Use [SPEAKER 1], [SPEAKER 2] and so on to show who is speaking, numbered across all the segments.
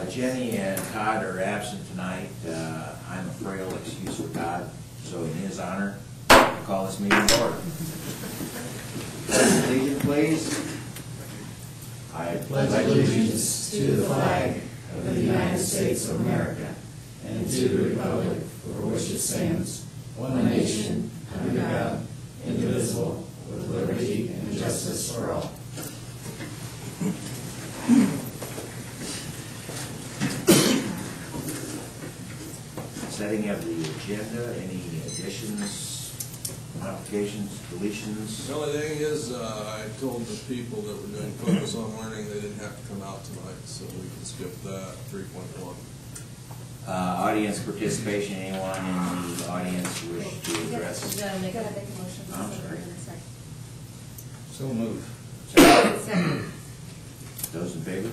[SPEAKER 1] Jenny and Todd are absent tonight. I'm a frail excuse for Todd, so in his honor, I call this meeting to order. Allegiance, please. I
[SPEAKER 2] pledge allegiance to the flag of the United States of America and to the republic for which it stands, one nation, under God, indivisible, with liberty and justice for all.
[SPEAKER 1] Setting of the agenda, any additions, modifications, deletions?
[SPEAKER 3] The only thing is, I told the people that were doing focus on learning they didn't have to come out tonight, so we can skip that. 3.1.
[SPEAKER 1] Audience participation, anyone in the audience wish to address?
[SPEAKER 4] You gotta make a motion.
[SPEAKER 1] I'm sorry.
[SPEAKER 2] So move.
[SPEAKER 4] Second.
[SPEAKER 1] Those in favor?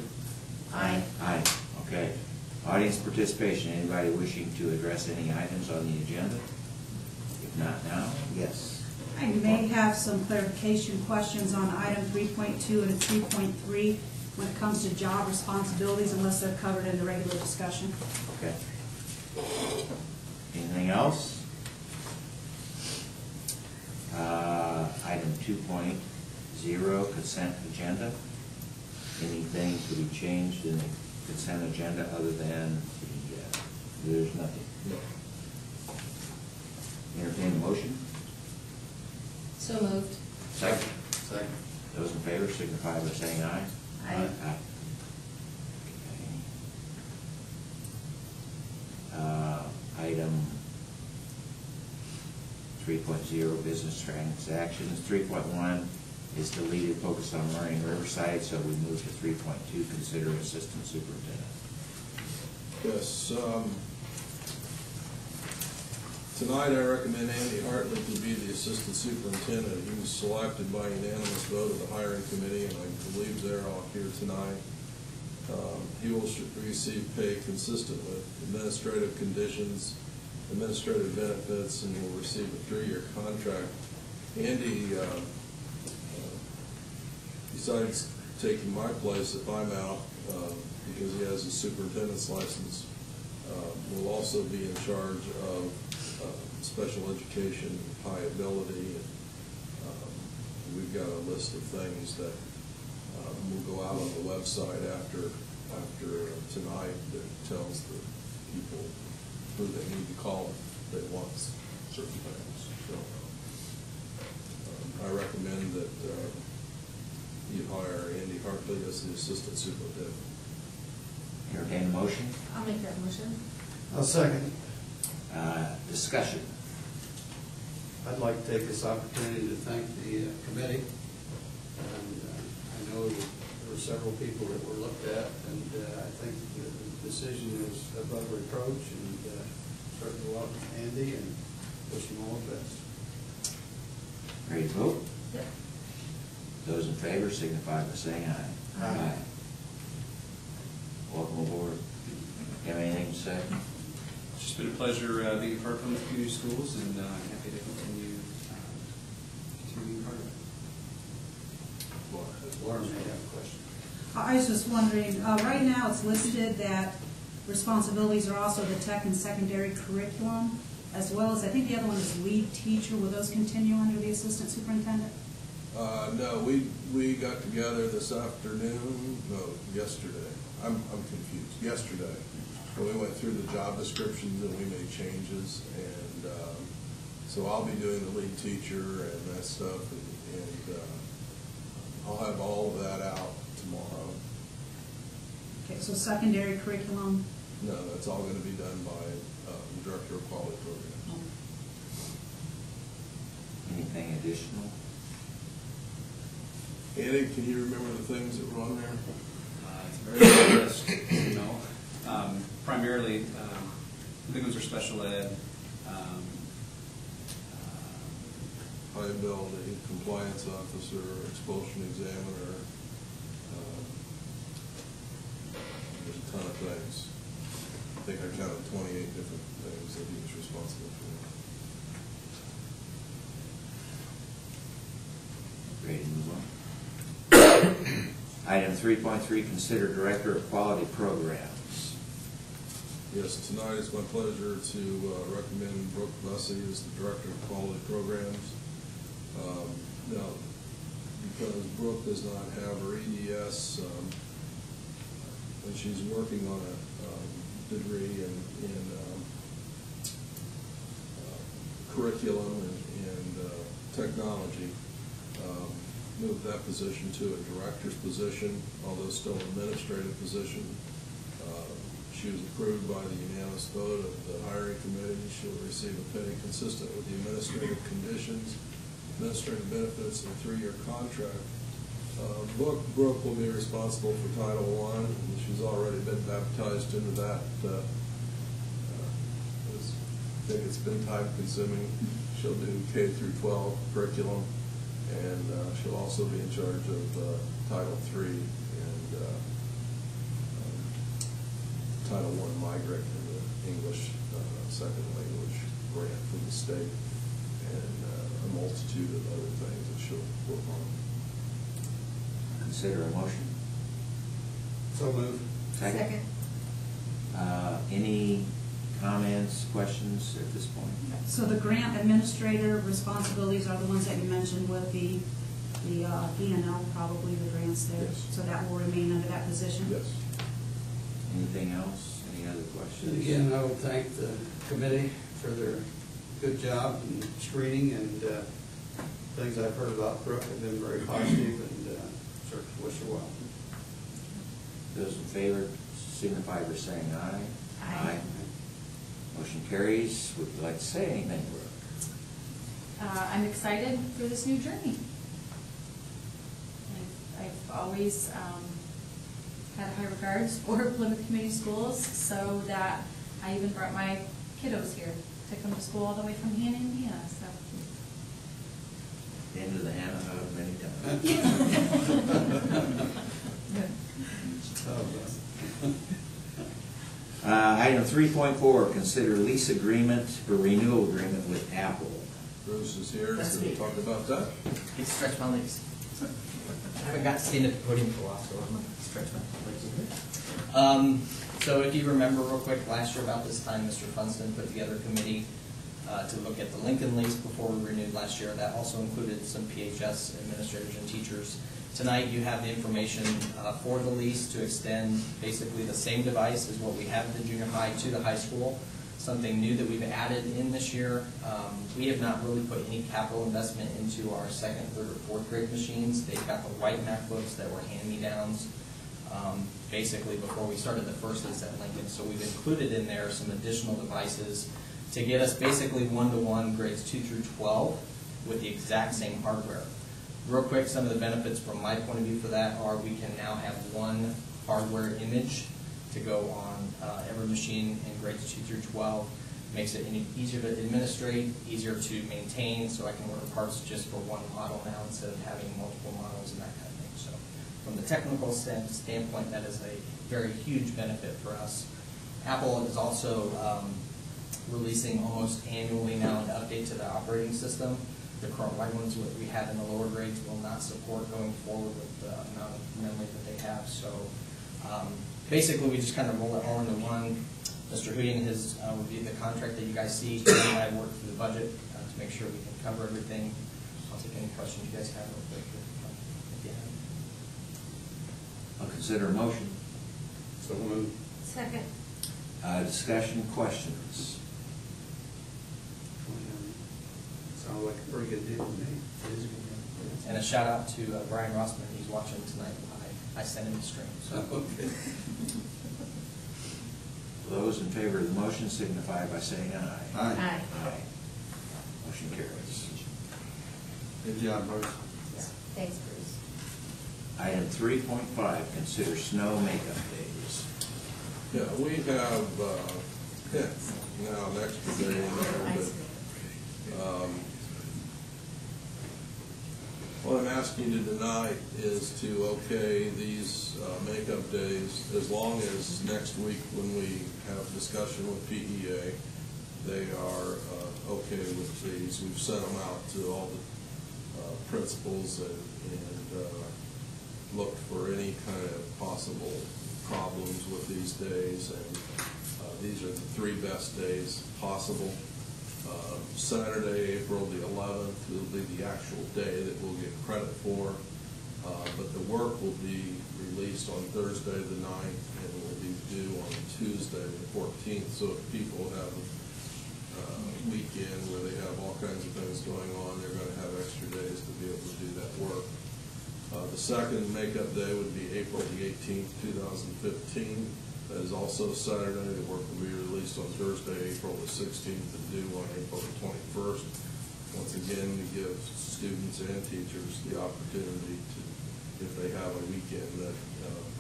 [SPEAKER 4] Aye.
[SPEAKER 1] Aye. Okay. Audience participation, anybody wishing to address any items on the agenda? If not now, yes.
[SPEAKER 5] I may have some clarification questions on item 3.2 and 3.3 when it comes to job responsibilities, unless they're covered in the regular discussion.
[SPEAKER 1] Okay. Anything else? Item 2.0, consent agenda. Anything to be changed in the consent agenda other than there's nothing?
[SPEAKER 3] No.
[SPEAKER 1] Entertain a motion?
[SPEAKER 4] So moved.
[SPEAKER 1] Second.
[SPEAKER 2] Second.
[SPEAKER 1] Those in favor signify by saying aye.
[SPEAKER 4] Aye.
[SPEAKER 1] Okay. Item 3.0, business transactions. 3.1 is deleted, focus on learning Riverside, so we move to 3.2, consider assistant superintendent.
[SPEAKER 3] Yes. Tonight I recommend Andy Hartley to be the assistant superintendent. He was selected by unanimous vote of the hiring committee, and I believe they're all here tonight. He will receive pay consistent with administrative conditions, administrative benefits, and will receive a 3-year contract. Andy, besides taking my place if I'm out, because he has a superintendent's license, will also be in charge of special education, high ability. We've got a list of things that will go out on the website after tonight that tells the people who they need to call if they want certain things. So I recommend that you hire Andy Hartley as the assistant superintendent.
[SPEAKER 1] Entertain a motion?
[SPEAKER 4] I'll make that motion.
[SPEAKER 2] I'll second.
[SPEAKER 1] Discussion.
[SPEAKER 6] I'd like to take this opportunity to thank the committee. And I know that there were several people that were looked at, and I think the decision is above reproach, and certainly welcome Andy and wish him all the best.
[SPEAKER 1] Ready to vote?
[SPEAKER 4] Yep.
[SPEAKER 1] Those in favor signify by saying aye.
[SPEAKER 4] Aye.
[SPEAKER 1] Welcome aboard. You have anything to say?
[SPEAKER 7] It's just been a pleasure being part of the community schools, and I'm happy to continue being part of it.
[SPEAKER 6] Lauren may have a question.
[SPEAKER 5] I was just wondering, right now it's listed that responsibilities are also the tech and secondary curriculum, as well as, I think the other one is lead teacher. Will those continue under the assistant superintendent?
[SPEAKER 3] No, we got together this afternoon, no, yesterday. I'm confused. Yesterday, we went through the job descriptions and we made changes, and so I'll be doing the lead teacher and that stuff, and I'll have all of that out tomorrow.
[SPEAKER 5] Okay, so secondary curriculum.
[SPEAKER 3] No, that's all going to be done by the Director of Quality Programs.
[SPEAKER 1] Anything additional?
[SPEAKER 3] Andy, can you remember the things that were on there?
[SPEAKER 7] It's a very good list, you know. Primarily, the big ones are special ed,
[SPEAKER 3] High ability, compliance officer, expulsion examiner. There's a ton of things. I think I counted 28 different things that he was responsible for.
[SPEAKER 1] Ready to move on? Item 3.3, consider Director of Quality Programs.
[SPEAKER 3] Yes, tonight it's my pleasure to recommend Brooke Bussey as the Director of Quality Programs. Now, because Brooke does not have her EDS, and she's working on a degree in curriculum and technology, moved that position to a director's position, although still an administrative position. She was approved by the unanimous vote of the hiring committee. She'll receive a pay consistent with the administrative conditions, administrative benefits, and a 3-year contract. Brooke will be responsible for Title I, and she's already been baptized into that. I think it's been time consuming. She'll do K through 12 curriculum, and she'll also be in charge of Title III and Title I migrant and the English second language grant from the state, and a multitude of other things that she'll work on.
[SPEAKER 1] Consider a motion.
[SPEAKER 6] So moved.
[SPEAKER 1] Second. Any comments, questions at this point?
[SPEAKER 5] So the grant administrator responsibilities are the ones that you mentioned with the E&L, probably the grants there.
[SPEAKER 3] Yes.
[SPEAKER 5] So that will remain under that position?
[SPEAKER 3] Yes.
[SPEAKER 1] Anything else? Any other questions?
[SPEAKER 6] And again, I would thank the committee for their good job in screening, and things I've heard about Brooke have been very positive, and certainly wish her well.
[SPEAKER 1] Those in favor signify by saying aye.
[SPEAKER 4] Aye.
[SPEAKER 1] Motion carries. Would you like to say anything, Brooke?
[SPEAKER 4] I'm excited for this new journey. I've always had high regards for Plymouth Community Schools, so that I even brought my kiddos here to come to school all the way from Hannah, Indiana. So.
[SPEAKER 1] Into the Hannah hub many times. Item 3.4, consider lease agreement or renewal agreement with Apple.
[SPEAKER 3] Bruce is here
[SPEAKER 8] That's
[SPEAKER 3] to
[SPEAKER 8] me.
[SPEAKER 3] talk about that.
[SPEAKER 8] Get to stretch my legs. I haven't got to stand at the podium for a while, so I'm going to stretch my legs. So if you remember real quick, last year about this time, Mr. Funston put together a committee to look at the Lincoln lease before we renewed last year. That also included some PHS administrators and teachers. Tonight you have the information for the lease to extend basically the same device as what we have at the junior high to the high school. Something new that we've added in this year. We have not really put any capital investment into our second, third, or fourth grade machines. They've got the white MacBooks that were hand-me-downs basically before we started the first lease at Lincoln. So we've included in there some additional devices to get us basically one-to-one grades 2 through 12 with the exact same hardware. Real quick, some of the benefits from my point of view for that are we can now have one hardware image to go on every machine in grades 2 through 12. Makes it easier to administrate, easier to maintain, so I can order parts just for one model now instead of having multiple models and that kind of thing. So from the technical standpoint, that is a very huge benefit for us. Apple is also releasing almost annually now an update to the operating system. The current white ones that we have in the lower grades will not support going forward with the amount of memory that they have. So basically, we just kind of roll it all into one. Mr. Houding has reviewed the contract that you guys see. He and I worked through the budget to make sure we can cover everything. I'll take any questions you guys have real quick if you have.
[SPEAKER 1] I'll consider a motion.
[SPEAKER 6] So moved.
[SPEAKER 4] Second.
[SPEAKER 1] Discussion, questions.
[SPEAKER 6] Sounds like a pretty good deal to me.
[SPEAKER 8] And a shout out to Brian Rossman. He's watching tonight. I sent him the stream. So.
[SPEAKER 6] Okay.
[SPEAKER 1] Those in favor of the motion signify by saying aye.
[SPEAKER 6] Aye.
[SPEAKER 4] Aye.
[SPEAKER 1] Aye. Motion carries.
[SPEAKER 6] Good job, Bruce.
[SPEAKER 4] Thanks, Bruce.
[SPEAKER 1] Item 3.5, consider snow makeup days.
[SPEAKER 3] Yeah, we have now an extra day in there, but what I'm asking you tonight is to okay these makeup days as long as next week when we have discussion with PEA, they are okay with these. We've sent them out to all the principals and looked for any kind of possible problems with these days, and these are the 3 best days possible. Saturday, April the 11th, will be the actual day that we'll get credit for, but the work will be released on Thursday the 9th and will be due on Tuesday the 14th. So if people have a weekend where they have all kinds of things going on, they're going to have extra days to be able to do that work. The second makeup day would be April the 18th, 2015. That is also Saturday. The work will be released on Thursday, April the 16th, and due on April the 21st. Once again, to give students and teachers the opportunity to, if they have a weekend that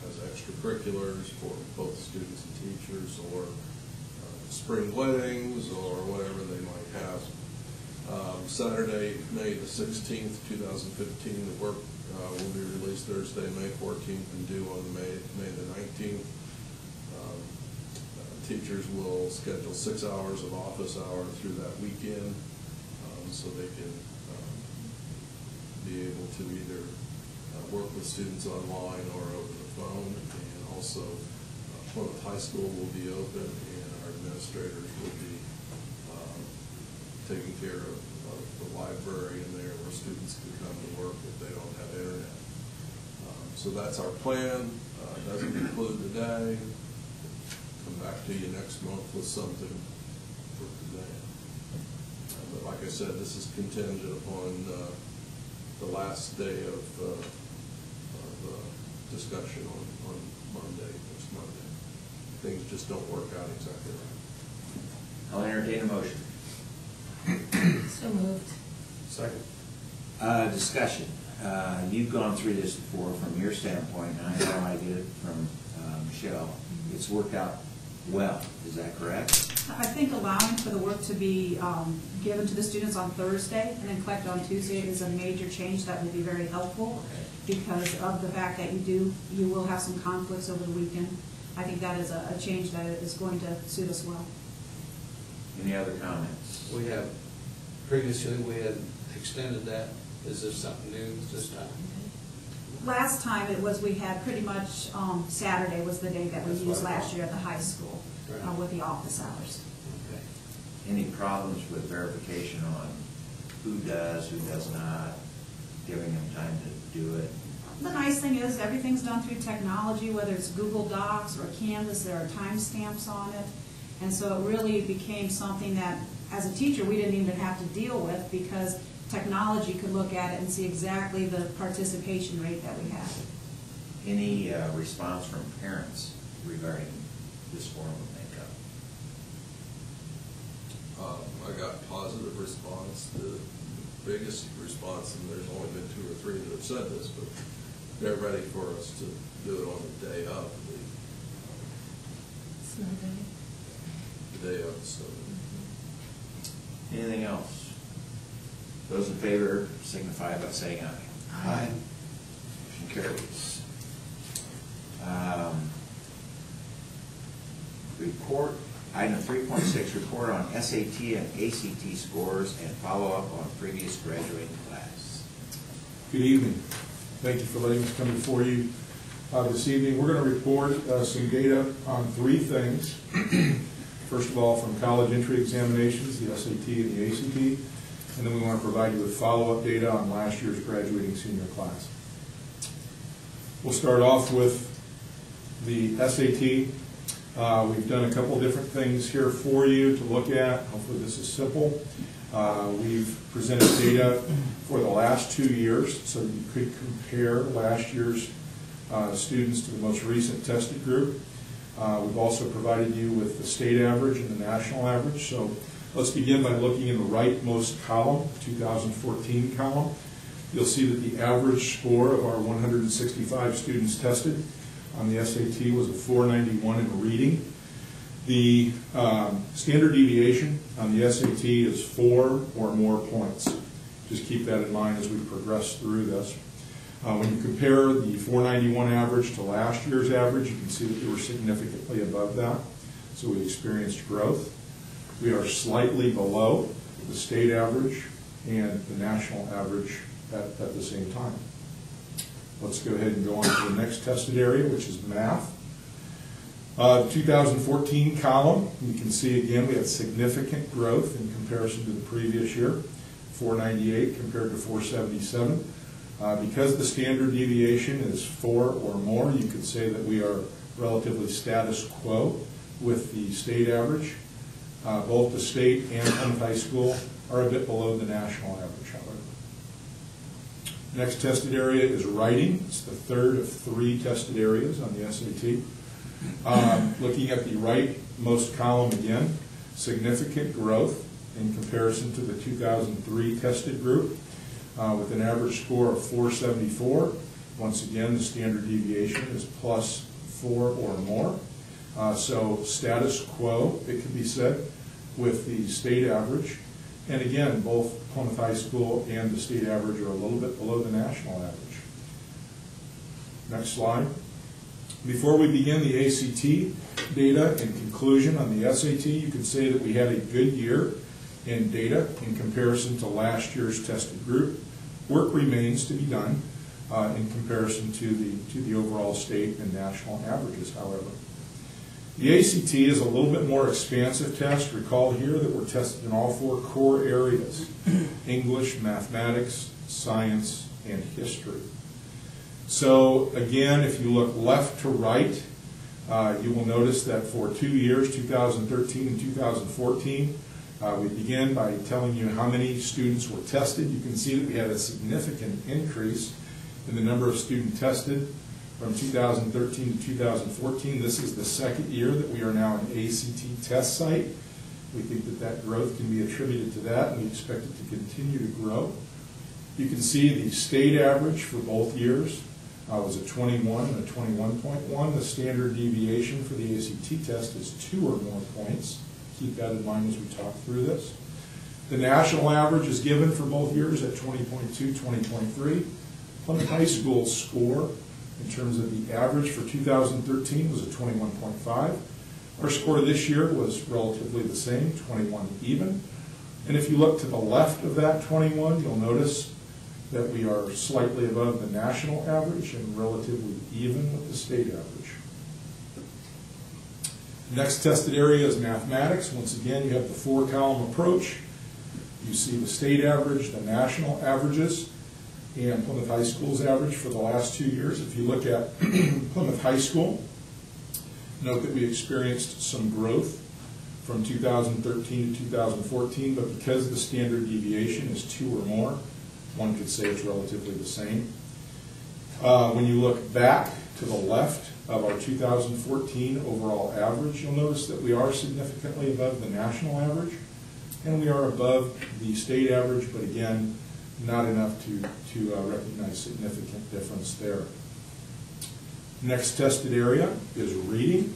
[SPEAKER 3] has extracurriculars for both students and teachers, or spring weddings, or whatever they might have. Saturday, May the 16th, 2015, the work will be released Thursday, May 14th, and due on May the 19th. Teachers will schedule 6 hours of office hours through that weekend, so they can be able to either work with students online or over the phone. And also, Plymouth High School will be open, and our administrators will be taking care of the library in there where students can come to work if they don't have internet. So that's our plan. It doesn't include the day. Come back to you next month with something for today. But like I said, this is contingent upon the last day of discussion on Monday, next Monday. Things just don't work out exactly right.
[SPEAKER 1] I'll entertain a motion.
[SPEAKER 2] So moved. Second.
[SPEAKER 1] Discussion. You've gone through this before from your standpoint, and I know I did it from Michelle. It's worked out well, is that correct?
[SPEAKER 5] I think allowing for the work to be given to the students on Thursday and then collected on Tuesday is a major change that will be very helpful, because of the fact that you will have some conflicts over the weekend. I think that is a change that is going to suit us well.
[SPEAKER 1] Any other comments?
[SPEAKER 6] We have, previously we had extended that. Is this something new this time?
[SPEAKER 5] Last time it was, we had pretty much Saturday was the day that we used last year at the high school with the office hours.
[SPEAKER 6] Okay.
[SPEAKER 1] Any problems with verification on who does, who does not, giving them time to do it?
[SPEAKER 5] The nice thing is everything's done through technology, whether it's Google Docs or Canvas, there are timestamps on it. And so it really became something that, as a teacher, we didn't even have to deal with, because technology could look at it and see exactly the participation rate that we have.
[SPEAKER 1] Any response from parents regarding this form of makeup?
[SPEAKER 3] I got positive response. The biggest response, and there's only been 2 or 3 that have said this, but they're ready for us to do it on the day of the day of. So,
[SPEAKER 1] Anything else? Those in favor signify by saying aye.
[SPEAKER 6] Aye.
[SPEAKER 1] Motion carries. Report, item 3.6, report on SAT and ACT scores and follow-up on previous graduating class.
[SPEAKER 9] Good evening. Thank you for letting us come before you this evening. We're going to report some data on 3 things. First of all, from college entry examinations, the SAT and the ACT. And then we want to provide you with follow-up data on last year's graduating senior class. We'll start off with the SAT. We've done a couple different things here for you to look at. Hopefully this is simple. We've presented data for the last 2 years, so you could compare last year's students to the most recent tested group. We've also provided you with the state average and the national average. So let's begin by looking in the rightmost column, 2014 column. You'll see that the average score of our 165 students tested on the SAT was a 491 in reading. The standard deviation on the SAT is 4 or more points. Just keep that in mind as we progress through this. When you compare the 491 average to last year's average, you can see that they were significantly above that. So we experienced growth. We are slightly below the state average and the national average at the same time. Let's go ahead and go on to the next tested area, which is math. 2014 column, you can see again we had significant growth in comparison to the previous year, 498 compared to 477. Because the standard deviation is 4 or more, you could say that we are relatively status quo with the state average. Both the state and Plymouth High School are a bit below the national average, however. Next tested area is writing. It's the third of 3 tested areas on the SAT. Looking at the rightmost column again, significant growth in comparison to the 2003 tested group with an average score of 474. Once again, the standard deviation is plus 4 or more. So status quo, it can be said, with the state average. And again, both Plymouth High School and the state average are a little bit below the national average. Next slide. Before we begin the ACT data in conclusion on the SAT, you could say that we had a good year in data in comparison to last year's tested group. Work remains to be done in comparison to the overall state and national averages, however. The ACT is a little bit more expansive test. Recall here that we're tested in all 4 core areas: English, mathematics, science, and history. So again, if you look left to right, you will notice that for 2 years, 2013 and 2014, we begin by telling you how many students were tested. You can see that we had a significant increase in the number of students tested from 2013 to 2014. This is the second year that we are now an ACT test site. We think that that growth can be attributed to that, and we expect it to continue to grow. You can see the state average for both years was a 21 and a 21.1. The standard deviation for the ACT test is 2 or more points. Keep that in mind as we talk through this. The national average is given for both years at 20.2, 20.3. Plymouth High School's score in terms of the average for 2013 was a 21.5. Our score this year was relatively the same, 21 even. And if you look to the left of that 21, you'll notice that we are slightly above the national average and relatively even with the state average. Next tested area is mathematics. Once again, you have the 4-column approach. You see the state average, the national averages, and Plymouth High School's average for the last 2 years. If you look at Plymouth High School, note that we experienced some growth from 2013 to 2014, but because the standard deviation is 2 or more, one could say it's relatively the same. When you look back to the left of our 2014 overall average, you'll notice that we are significantly above the national average, and we are above the state average, but again, not enough to recognize significant difference there. Next tested area is reading.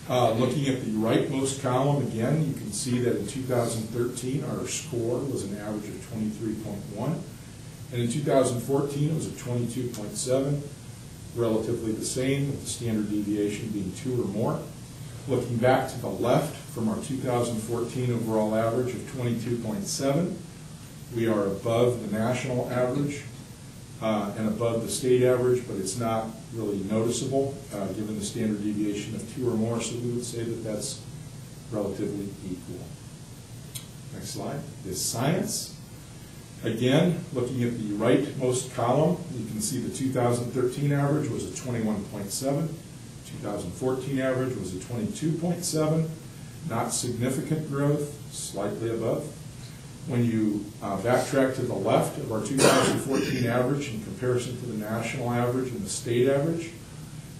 [SPEAKER 9] Looking at the rightmost column again, you can see that in 2013 our score was an average of 23.1, and in 2014 it was a 22.7, relatively the same, with the standard deviation being 2 or more. Looking back to the left from our 2014 overall average of 22.7, we are above the national average and above the state average, but it's not really noticeable given the standard deviation of 2 or more, so we would say that that's relatively equal. Next slide is science. Again, looking at the rightmost column, you can see the 2013 average was a 21.7, 2014 average was a 22.7, not significant growth, slightly above. When you backtrack to the left of our 2014 average in comparison to the national average and the state average,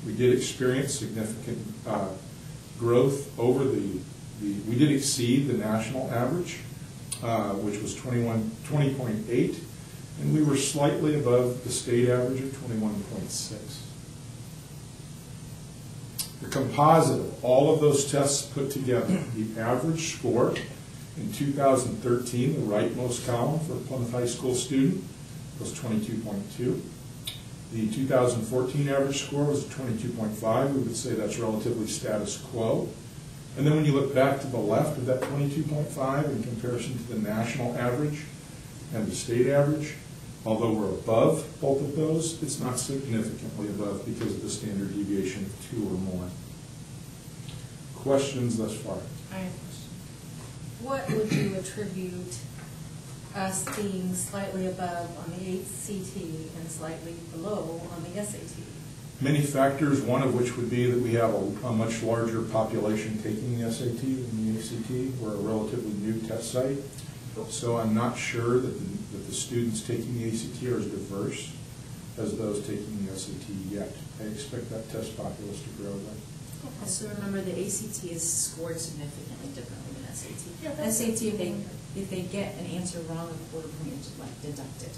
[SPEAKER 9] we did experience significant growth over we did exceed the national average, which was 20.8, and we were slightly above the state average of 21.6. The composite of all of those tests put together, the average score in 2013, the rightmost column for a Plymouth High School student was 22.2. The 2014 average score was 22.5. We would say that's relatively status quo. And then when you look back to the left of that 22.5 in comparison to the national average and the state average, Although we're above both of those, it's not significantly above because of the standard deviation of 2 or more. Questions thus far?
[SPEAKER 10] I have a question. What would you attribute us being slightly above on the ACT and slightly below on the SAT?
[SPEAKER 9] Many factors, one of which would be that we have a much larger population taking the SAT than the ACT. We're a relatively new test site. So I'm not sure that the students taking the ACT are as diverse as those taking the SAT yet. I expect that test populace to grow though.
[SPEAKER 11] Also remember the ACT is scored significantly differently than SAT.
[SPEAKER 10] Yeah,
[SPEAKER 11] SAT, if they get an answer wrong, a quarter point is deducted.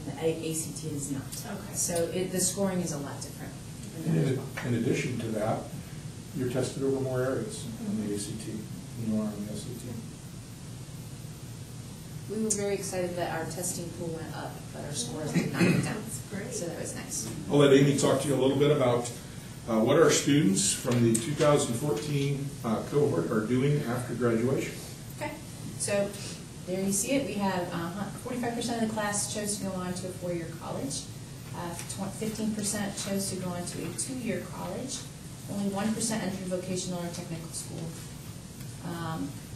[SPEAKER 11] And the ACT is not.
[SPEAKER 10] Okay.
[SPEAKER 11] So the scoring is a lot different.
[SPEAKER 9] In addition to that, you're tested over more areas on the ACT than you are on the SAT.
[SPEAKER 11] We were very excited that our testing pool went up, but our scores did not go down.
[SPEAKER 10] That's great.
[SPEAKER 11] So that was nice.
[SPEAKER 9] I'll let Amy talk to you a little bit about what our students from the 2014 cohort are doing after graduation.
[SPEAKER 11] Okay, so there you see it. We have 45% of the class chose to go on to a 4-year college. 15% chose to go on to a 2-year college. Only 1% entered vocational or technical school.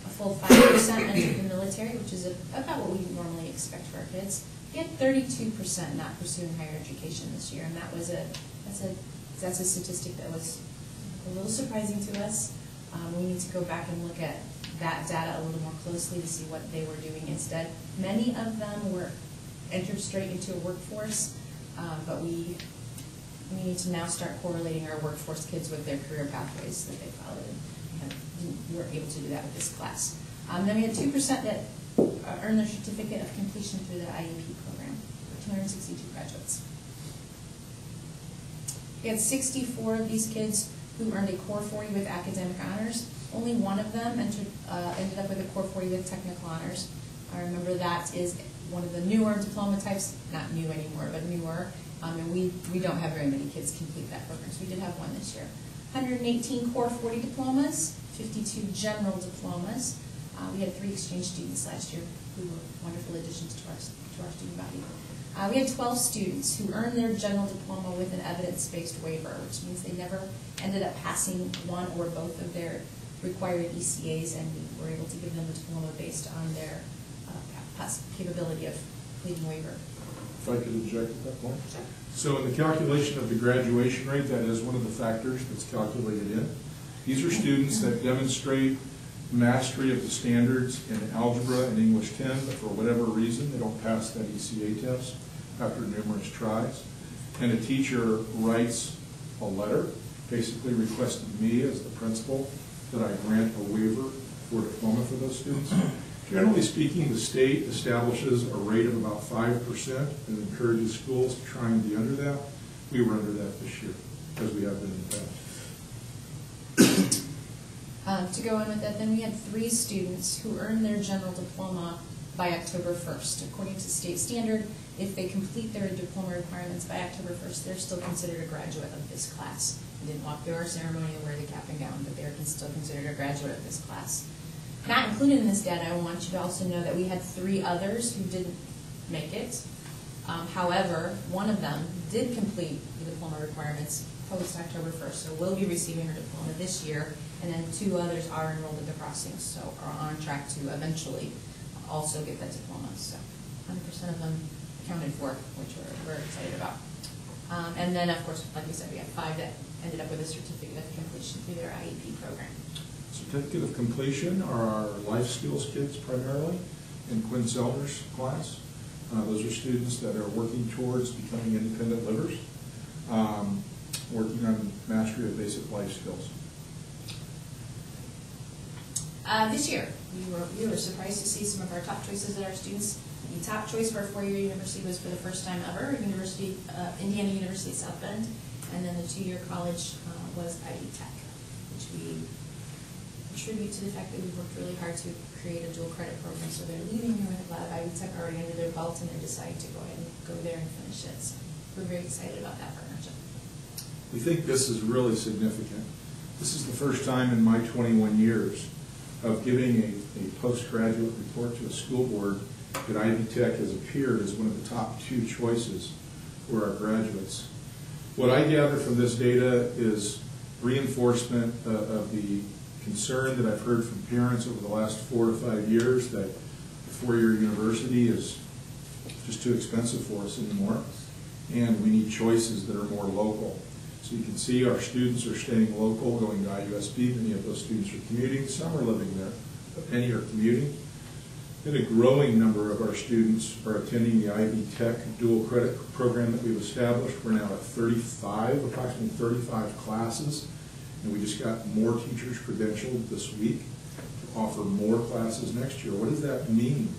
[SPEAKER 11] A full 5% entered the military, which is about what we normally expect for our kids. We had 32% not pursuing higher education this year, and that's a statistic that was a little surprising to us. We need to go back and look at that data a little more closely to see what they were doing instead. Many of them were entered straight into a workforce, but we need to now start correlating our workforce kids with their career pathways that they followed. We weren't able to do that with this class. Then we had 2% that earned their certificate of completion through the IEP program, 262 graduates. We had 64 of these kids who earned a Core 40 with academic honors. Only one of them ended up with a Core 40 with technical honors. I remember that is one of the newer diploma types, not new anymore, but newer. And we don't have very many kids complete that program, so we did have one this year. 118 Core 40 diplomas, 52 general diplomas. We had 3 exchange students last year who were wonderful additions to our student body. We had 12 students who earned their general diploma with an evidence-based waiver, which means they never ended up passing one or both of their required ECAs, and we were able to give them a diploma based on their capability of completing waiver.
[SPEAKER 9] If I could object at that point. Sure. So in the calculation of the graduation rate, that is one of the factors that's calculated in. These are students that demonstrate mastery of the standards in algebra and English 10, but for whatever reason, they don't pass that ECA test after numerous tries. And a teacher writes a letter, basically requesting me as the principal that I grant a waiver for diploma for those students. Generally speaking, the state establishes a rate of about 5% and encourages schools to try and be under that. We were under that this year, as we have been in the past.
[SPEAKER 11] To go in with that, then we had 3 students who earned their general diploma by October 1st. According to state standard, if they complete their diploma requirements by October 1st, they're still considered a graduate of this class. They didn't walk through our ceremony and wear the cap and gown, but they're still considered a graduate of this class. Not included in this data, I want you to also know that we had 3 others who didn't make it. However, one of them did complete the diploma requirements post-October 1st, so will be receiving her diploma this year, and then 2 others are enrolled at the crossings, so are on track to eventually also get that diploma. So 100% of them accounted for, which we're excited about. And then, of course, like we said, we have 5 that ended up with a certificate of completion through their IEP program.
[SPEAKER 9] Certificate of completion are our life skills kids primarily in Quinn Selder's class. Those are students that are working towards becoming independent livers, working on mastery of basic life skills.
[SPEAKER 11] This year, we were surprised to see some of our top choices at our students. The top choice for a 4-year university was for the first time ever, Indiana University South Bend, and then the 2-year college was Ivy Tech, which we attribute to the fact that we worked really hard to create a dual credit program. So they're leaving here with a lot of Ivy Tech already under their belt, and they're deciding to go ahead and go there and finish it. So we're very excited about that partnership.
[SPEAKER 9] We think this is really significant. This is the first time in my 21 years of giving a postgraduate report to a school board that Ivy Tech has appeared as one of the top 2 choices for our graduates. What I gather from this data is reinforcement of the concern that I've heard from parents over the last 4 to 5 years that a 4-year university is just too expensive for us anymore, and we need choices that are more local. So you can see our students are staying local, going to IUSB. Many of those students are commuting. Some are living there, but many are commuting. And a growing number of our students are attending the Ivy Tech dual credit program that we've established. We're now at approximately 35 classes, and we just got more teachers credentialed this week to offer more classes next year. What does that mean?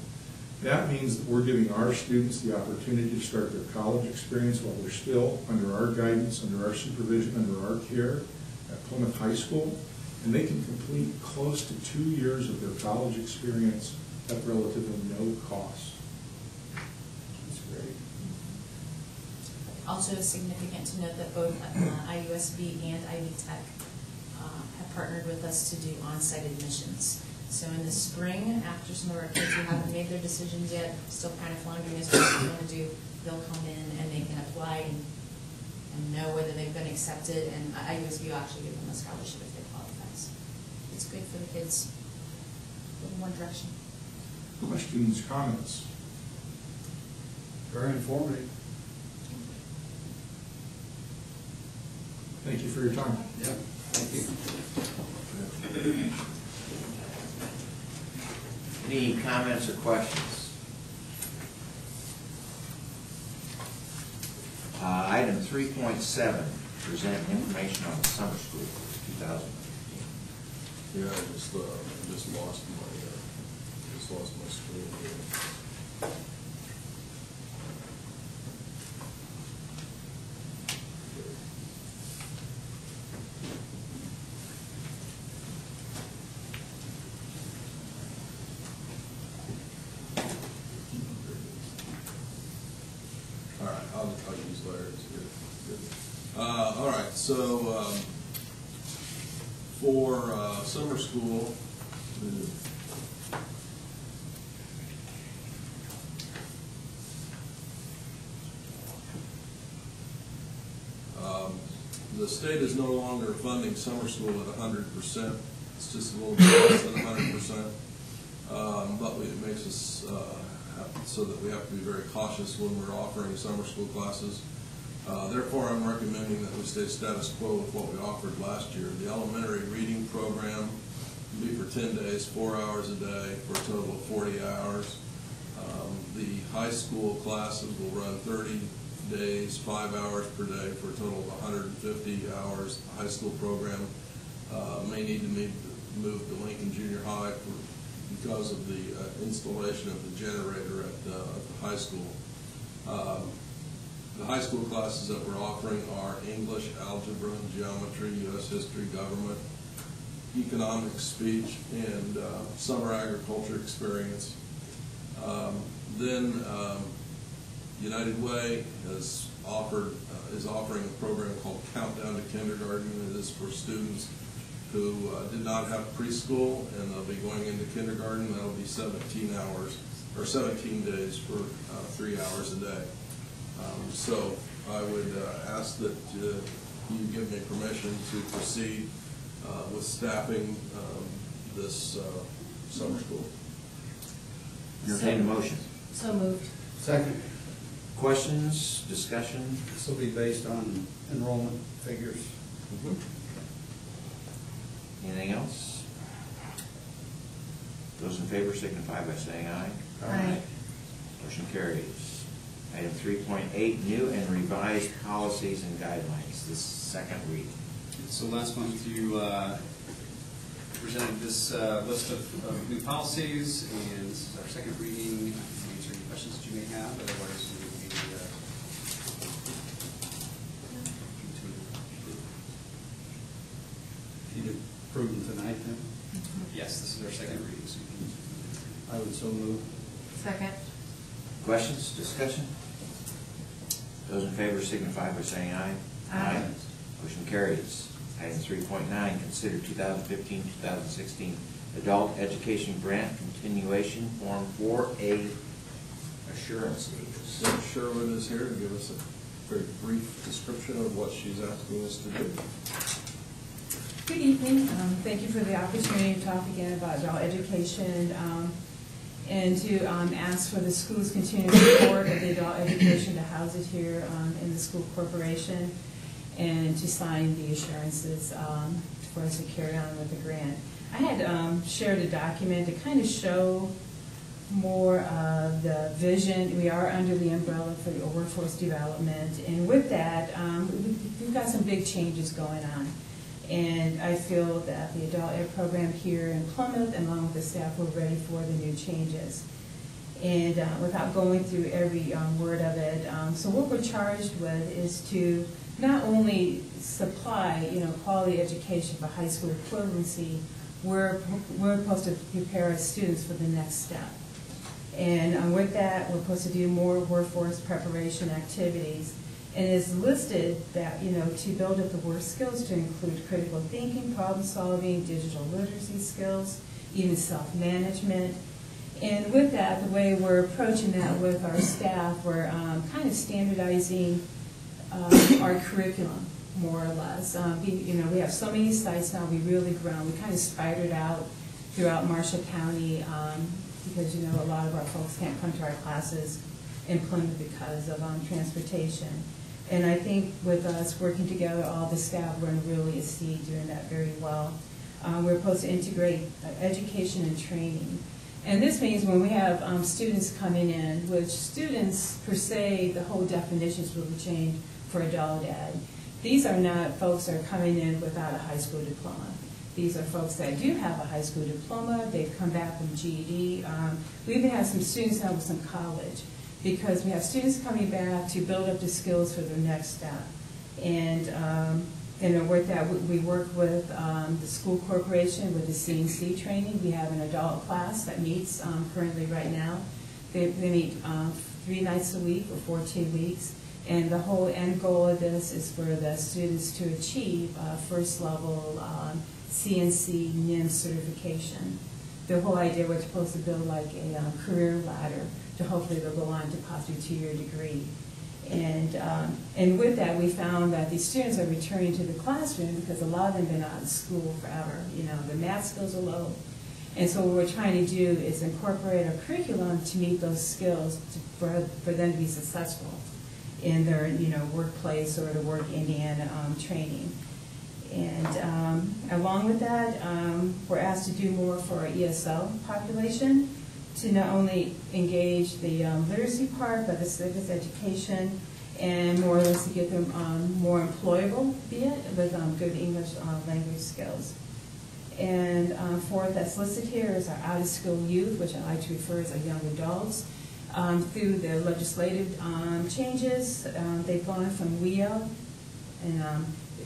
[SPEAKER 9] That means that we're giving our students the opportunity to start their college experience while they're still under our guidance, under our supervision, under our care at Plymouth High School, and they can complete close to 2 years of their college experience at relatively no cost. That's great.
[SPEAKER 11] Also significant to note that both IUSB and Ivy Tech have partnered with us to do on-site admissions. So in the spring, after some of our kids who haven't made their decisions yet, still kind of floundering as to what they want to do, they'll come in and they can apply and know whether they've been accepted, and IUSB will actually give them a scholarship if they qualify. So it's good for the kids. A little more direction.
[SPEAKER 9] Questions, comments?
[SPEAKER 6] Very informative.
[SPEAKER 9] Thank you for your time.
[SPEAKER 6] Yeah, thank you.
[SPEAKER 1] Any comments or questions? Item 3.7, present information on the summer school 2015.
[SPEAKER 3] Yeah, I just lost my screen here. All right, I'll use Larry's here. Good. All right, so for summer school, the state is no longer funding summer school at 100%. It's just a little bit less than 100%. But it makes us so that we have to be very cautious when we're offering summer school classes. Therefore, I'm recommending that we stay status quo with what we offered last year. The elementary reading program will be for 10 days, 4 hours a day, for a total of 40 hours. The high school classes will run 30 days, 5 hours per day, for a total of 150 hours. The high school program may need to move to Lincoln Junior High because of the installation of the generator at the high school. The high school classes that we're offering are English, algebra, geometry, U.S. history, government, economics, speech, and summer agriculture experience. Then United Way is offering a program called Countdown to Kindergarten. It is for students who did not have preschool, and they'll be going into kindergarten. That'll be 17 hours, or 17 days for 3 hours a day. So I would ask that you give me permission to proceed with staffing this summer school.
[SPEAKER 1] Entertain a motion.
[SPEAKER 10] So moved.
[SPEAKER 6] Second.
[SPEAKER 1] Questions, discussion?
[SPEAKER 6] This will be based on enrollment figures.
[SPEAKER 1] Anything else? Those in favor signify by saying aye.
[SPEAKER 10] Aye.
[SPEAKER 1] Motion carries. Item 3.8, new and revised policies and guidelines. This second reading.
[SPEAKER 12] So last month you presented this list of new policies, and this is our second reading. Answer any questions that you may have. Otherwise, we would be
[SPEAKER 6] You approve them tonight then?
[SPEAKER 12] yes, this is our second reading. So you
[SPEAKER 6] I would so move.
[SPEAKER 10] Second.
[SPEAKER 1] Questions, discussion? Those in favor signify by saying aye.
[SPEAKER 10] Aye.
[SPEAKER 1] Motion carries. Item 3.9, consider 2015-2016 Adult Education Grant Continuation Form 4A assurance is.
[SPEAKER 3] Ms. Sherwood is here to give us a very brief description of what she's asking us to do.
[SPEAKER 13] Good evening. Thank you for the opportunity to talk again about adult education and to ask for the school's continued support of the adult education to house it here in the school corporation and to sign the assurances for us to carry on with the grant. I had shared a document to kind of show more of the vision. We are under the umbrella for the workforce development, and with that, we've got some big changes going on. And I feel that the adult ed program here in Plymouth, along with the staff, we're ready for the new changes. And without going through every word of it, so what we're charged with is to not only supply, quality education for high school equivalency, we're supposed to prepare our students for the next step. And with that, we're supposed to do more workforce preparation activities. And it's listed that, to build up the work skills to include critical thinking, problem solving, digital literacy skills, even self-management. And with that, the way we're approaching that with our staff, we're kind of standardizing our curriculum, more or less. We have so many sites now, we really grown. We kind of spidered out throughout Marshall County because, a lot of our folks can't come to our classes in Plymouth because of transportation. And I think with us working together, all the staff, we're going to really see doing that very well. We're supposed to integrate education and training. And this means when we have students coming in, which students per se, the whole definitions will change for adult ed. These are not folks that are coming in without a high school diploma. These are folks that do have a high school diploma. They've come back from GED. We even have some students now with some college, because we have students coming back to build up the skills for their next step. And with that, we work with the school corporation with the CNC training. We have an adult class that meets currently right now. They meet 3 nights a week or 14 weeks. And the whole end goal of this is for the students to achieve first level CNC NIM certification. The whole idea, we're supposed to build like a career ladder to hopefully they'll go on to possibly a 2-year degree. And with that, we found that these students are returning to the classroom because a lot of them have been out of school forever. The math skills are low. And so what we're trying to do is incorporate our curriculum to meet those skills for them to be successful in their workplace or the work Indiana training. And along with that, we're asked to do more for our ESL population, to not only engage the literacy part, but the civics education, and more or less to get them more employable, be it with good English language skills. And fourth, that's listed here is our out-of-school youth, which I like to refer as our young adults. Through the legislative changes, they've gone from WEO, and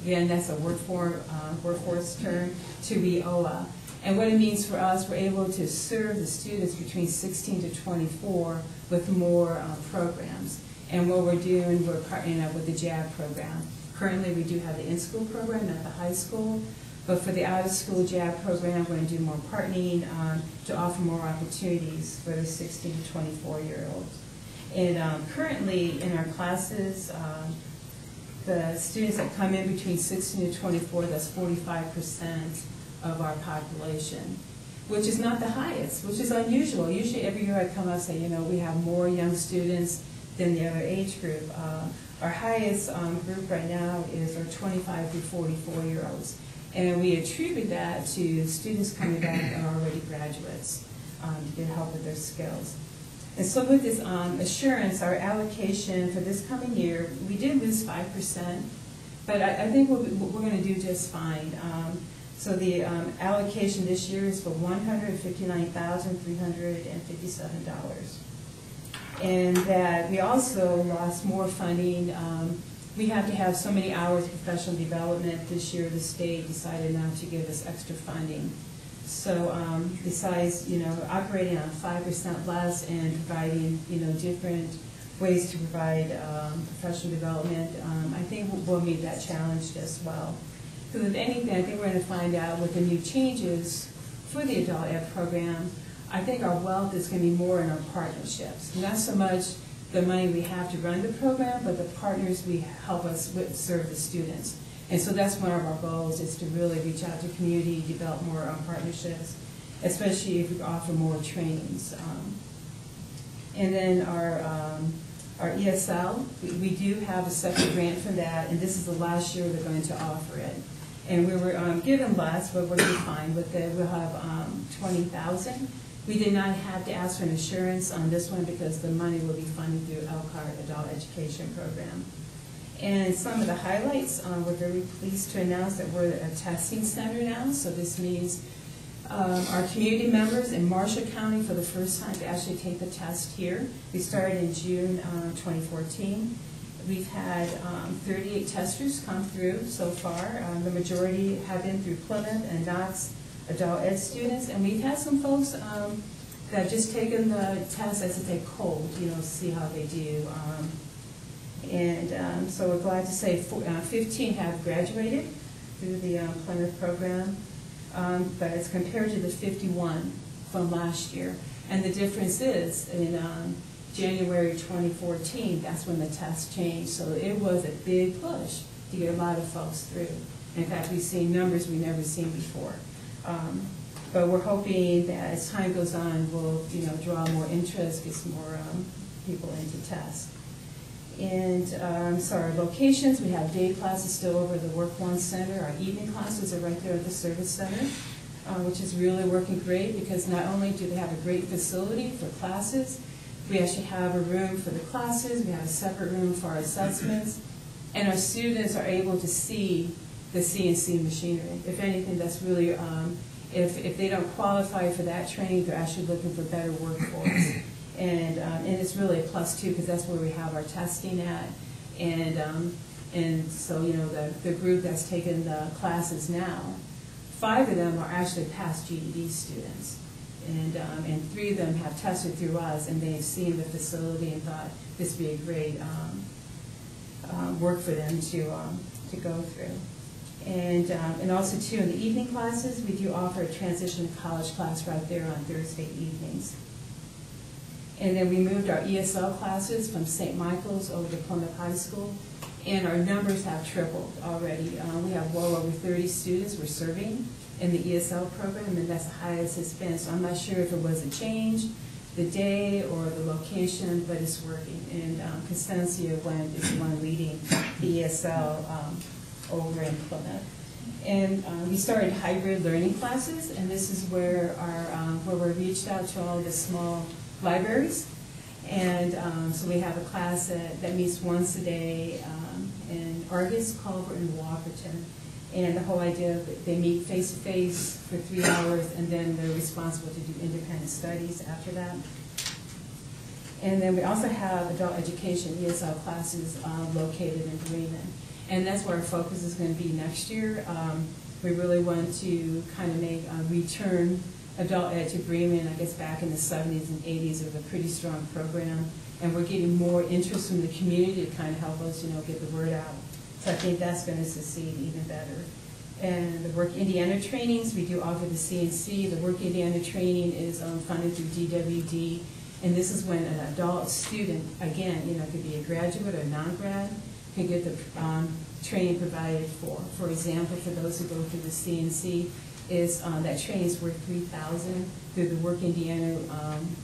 [SPEAKER 13] again, that's a workforce term, to WEOA. And what it means for us, we're able to serve the students between 16 to 24 with more programs. And what we're doing, we're partnering up with the JAB program. Currently, we do have the in-school program at the high school, but for the out-of-school JAB program, we're going to do more partnering to offer more opportunities for the 16 to 24-year-olds. And currently, in our classes, the students that come in between 16 to 24, that's 45% of our population, which is not the highest, which is unusual. Usually every year I come up and say, we have more young students than the other age group. Our highest group right now is our 25 to 44-year-olds. And we attribute that to students coming back that are already graduates to get help with their skills. And so with this assurance, our allocation for this coming year, we did lose 5%, but I think we're going to do just fine. So the allocation this year is for $159,357. And that we also lost more funding. We have to have so many hours of professional development. This year the state decided not to give us extra funding. So besides, operating on 5% less and providing, different ways to provide professional development, I think we'll meet that challenge just well. Because if anything, I think we're going to find out with the new changes for the adult ed program, I think our wealth is going to be more in our partnerships, not so much the money we have to run the program, but the partners we help us with serve the students. And so that's one of our goals, is to really reach out to community, develop more partnerships, especially if we offer more trainings. And then our ESL, we do have a separate grant for that, and this is the last year we're going to offer it. And we were given less, but we'll be fine with it. We'll have $20,000. We did not have to ask for an assurance on this one because the money will be funded through Elkhart Adult Education Program. And some of the highlights, we're very pleased to announce that we're a testing center now. So this means our community members in Marshall County for the first time to actually take the test here. We started in June 2014. We've had 38 testers come through so far. The majority have been through Plymouth and Knox adult ed students, and we've had some folks that have just taken the test as if they cold, see how they do. So we're glad to say 15 have graduated through the Plymouth program, but it's compared to the 51 from last year. And the difference is in January 2014, that's when the test changed. So it was a big push to get a lot of folks through. In fact, we've seen numbers we've never seen before. But we're hoping that as time goes on, we'll draw more interest, get some more people into tests. And so our locations, we have day classes still over at the Work One Center. Our evening classes are right there at the Service Center, which is really working great because not only do they have a great facility for classes, we actually have a room for the classes, we have a separate room for our assessments, and our students are able to see the CNC machinery. If anything, that's really, if they don't qualify for that training, they're actually looking for better workforce. And it's really a plus too, because that's where we have our testing at. And so, the group that's taken the classes now, 5 of them are actually past GED students. And 3 of them have tested through us, and they've seen the facility and thought this would be a great work for them to go through. And also too, in the evening classes, we do offer a transition to college class right there on Thursday evenings. And then we moved our ESL classes from St. Michael's over to Plymouth High School, and our numbers have tripled already. We have well over 30 students we're serving in the ESL program, and that's the highest it's been. So I'm not sure if it was a change, the day or the location, but it's working. And Constancia Wendt is the one leading the ESL over in Plymouth. And we started hybrid learning classes, and this is where where we reached out to all the small libraries. And so we have a class that meets once a day in Argus, Culver, and Walkerton. And the whole idea that they meet face-to-face for 3 hours, and then they're responsible to do independent studies after that. And then we also have adult education ESL classes located in Bremen. And that's where our focus is going to be next year. We really want to kind of make a return adult ed to Bremen. I guess back in the 70s and 80s, it was a pretty strong program. And we're getting more interest from the community to kind of help us, get the word out. So I think that's going to succeed even better. And the Work Indiana trainings, we do offer the CNC. The Work Indiana training is funded through DWD. And this is when an adult student, again, could be a graduate or non-grad, can get the training provided for. For example, for those who go through the CNC, is that training is worth $3,000. Through the Work Indiana,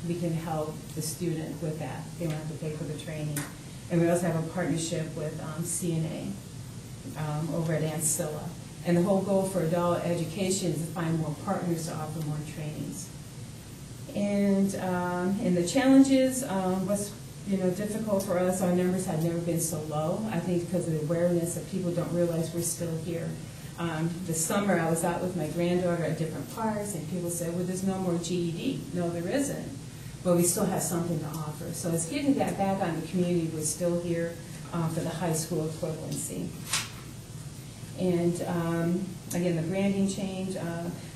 [SPEAKER 13] we can help the student with that. They don't have to pay for the training. And we also have a partnership with CNA over at Ancilla. And the whole goal for adult education is to find more partners to offer more trainings. And the challenges, what's difficult for us, our numbers have never been so low. I think because of the awareness that people don't realize we're still here. This summer I was out with my granddaughter at different parks, and people said, well, there's no more GED. No, there isn't. But we still have something to offer. So it's getting that back on the community. We're still here for the high school equivalency. And again, the branding change.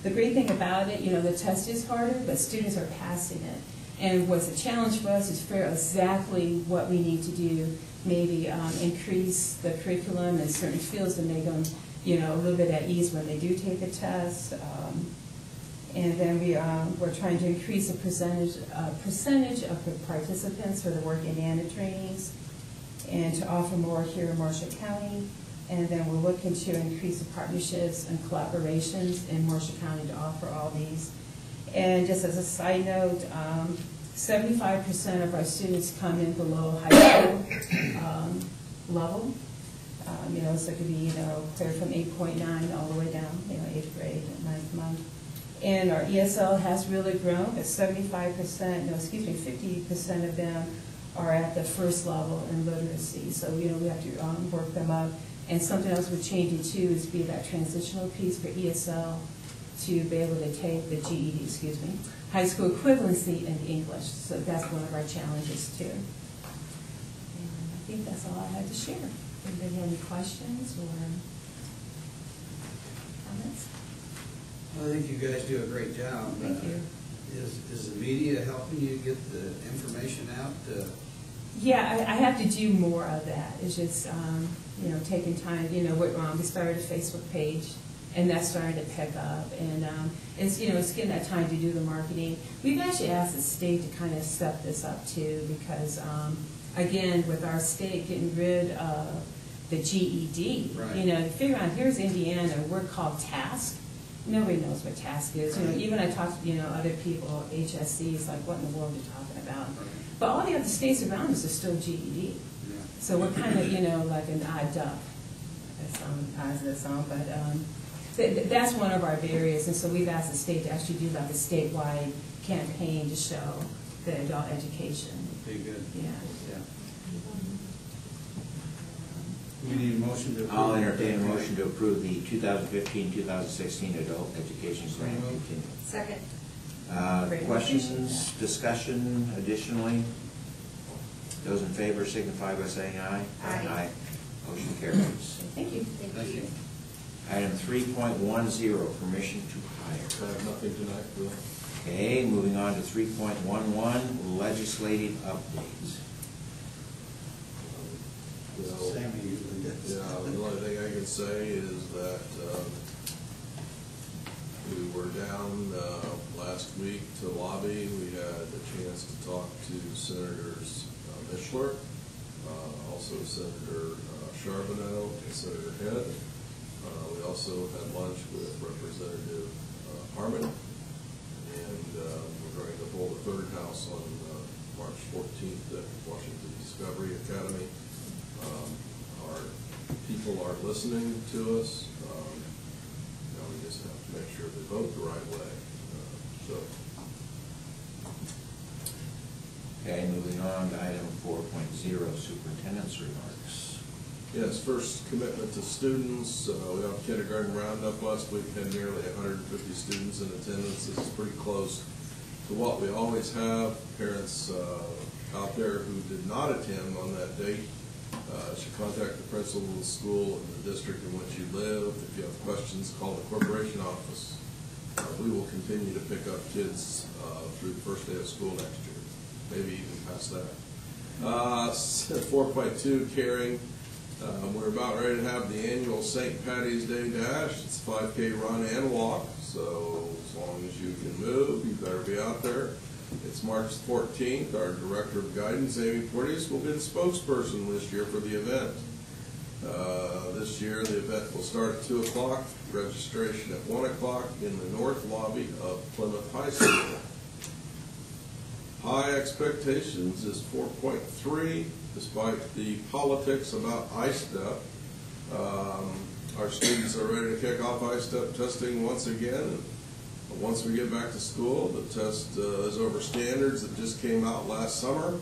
[SPEAKER 13] The great thing about it, the test is harder, but students are passing it. And what's a challenge for us is figure out exactly what we need to do, maybe increase the curriculum in certain fields to make them, a little bit at ease when they do take the test. And then we're trying to increase the percentage of the participants for the work in ANA trainings and to offer more here in Marshall County. And then we're looking to increase the partnerships and collaborations in Marshall County to offer all these. And just as a side note, 75% of our students come in below high school level. So it could be, clear from 8.9 all the way down, 8th grade, 9th month. And our ESL has really grown. It's 50% of them are at the first level in literacy. So, we have to work them up. And something else we're changing too is be that transitional piece for ESL to be able to take the GED, high school equivalency in English. So that's one of our challenges too. And I think that's all I had to share. Anybody have any questions or comments?
[SPEAKER 6] I think you guys do a great job.
[SPEAKER 13] Thank you.
[SPEAKER 6] Is the media helping you get the information out?
[SPEAKER 13] Yeah, I have to do more of that. It's just, taking time. We started a Facebook page, and that's starting to pick up. And it's getting that time to do the marketing. We've actually asked the state to kind of step this up too, because again, with our state getting rid of the GED,
[SPEAKER 6] right.
[SPEAKER 13] Figure out here's Indiana, we're called TASK. Nobody knows what TASK is.
[SPEAKER 6] Right.
[SPEAKER 13] Even I talk to other people, HSCs, like what in the world are you talking about? Right. But all the other states around us are still GED.
[SPEAKER 6] Yeah.
[SPEAKER 13] So we're kind of like an odd duck. That's odd as song, but that's one of our barriers. And so we've asked the state to actually do like a statewide campaign to show the adult education.
[SPEAKER 6] Be good.
[SPEAKER 13] Yeah.
[SPEAKER 6] We need a motion to approve.
[SPEAKER 1] I'll entertain a motion to approve the 2015-2016 adult education plan.
[SPEAKER 10] Second.
[SPEAKER 1] Questions, discussion, additionally? Those in favor signify by saying aye.
[SPEAKER 10] Aye.
[SPEAKER 1] Motion carries.
[SPEAKER 13] Thank you.
[SPEAKER 6] Thank you.
[SPEAKER 1] Item 3.10, permission to hire.
[SPEAKER 3] I have nothing tonight, Bill.
[SPEAKER 1] Okay, moving on to 3.11, legislative updates.
[SPEAKER 6] Sammy usually gets.
[SPEAKER 3] Yeah, the only thing I can say is that we were down last week to lobby. We had a chance to talk to Senators Mishler, also Senator Charbonneau, and Senator Head. We also had lunch with Representative Harmon, and we're going to hold a third house on March 14th at Washington Discovery Academy. Our people are listening to us. We just have to make sure they vote the right way.
[SPEAKER 1] Okay, moving on to item 4.0, superintendent's remarks.
[SPEAKER 3] Yes, first commitment to students. We had a kindergarten roundup last week, had nearly 150 students in attendance. This is pretty close to what we always have. Parents out there who did not attend on that date should contact the principal of the school and the district in which you live. If you have questions, call the corporation office. We will continue to pick up kids through the first day of school next year, maybe even past that. 4.2, caring. We're about ready to have the annual St. Patty's Day Dash. It's a 5K run and walk, so as long as you can move, you better be out there. It's March 14th. Our Director of Guidance, Amy Porteous, will be the spokesperson this year for the event. This year, the event will start at 2 o'clock, registration at 1 o'clock in the north lobby of Plymouth High School. High expectations is 4.3, despite the politics about ISTEP. Our students are ready to kick off ISTEP testing once again. Once we get back to school, the test is over standards that just came out last summer,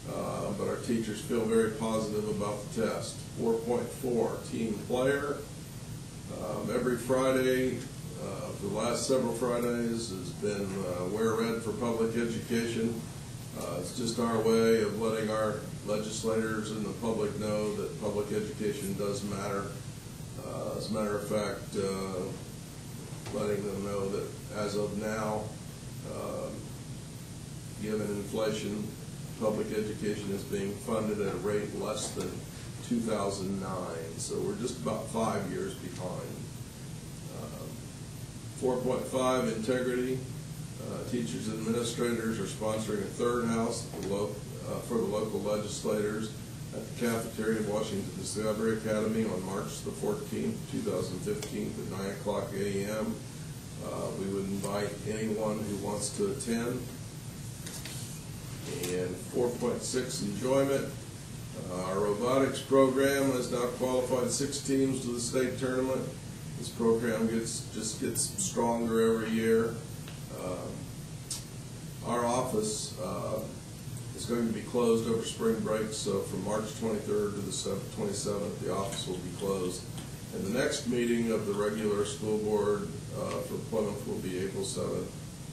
[SPEAKER 3] but our teachers feel very positive about the test. 4.4, team player. Every Friday, for the last several Fridays, has been Wear Red for Public Education. It's just our way of letting our legislators and the public know that public education does matter. As a matter of fact, letting them know that as of now, given inflation, public education is being funded at a rate less than 2009. So we're just about 5 years behind. 4.5, integrity. Teachers and administrators are sponsoring a third house for the local legislators at the cafeteria of Washington Discovery Academy on March the 14th, 2015 at 9 o'clock a.m. We would invite anyone who wants to attend. And 4.6, enjoyment. Our robotics program has now qualified 6 teams to the state tournament. This program just gets stronger every year. Our office is going to be closed over spring break, so from March 23rd to the 27th, the office will be closed. And the next meeting of the regular school board for Plymouth will be April 7th,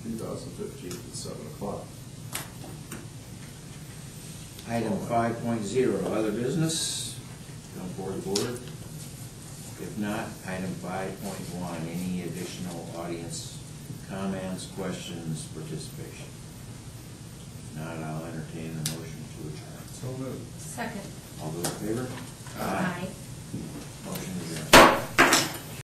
[SPEAKER 3] 2015 at 7 o'clock.
[SPEAKER 1] Item 5.0, other business, come forward to board. If not, item 5.1, any additional audience comments, questions, participation? If not, I'll entertain a motion to adjourn.
[SPEAKER 3] So moved.
[SPEAKER 10] Second.
[SPEAKER 1] All those in favor?
[SPEAKER 10] Aye.
[SPEAKER 1] Motion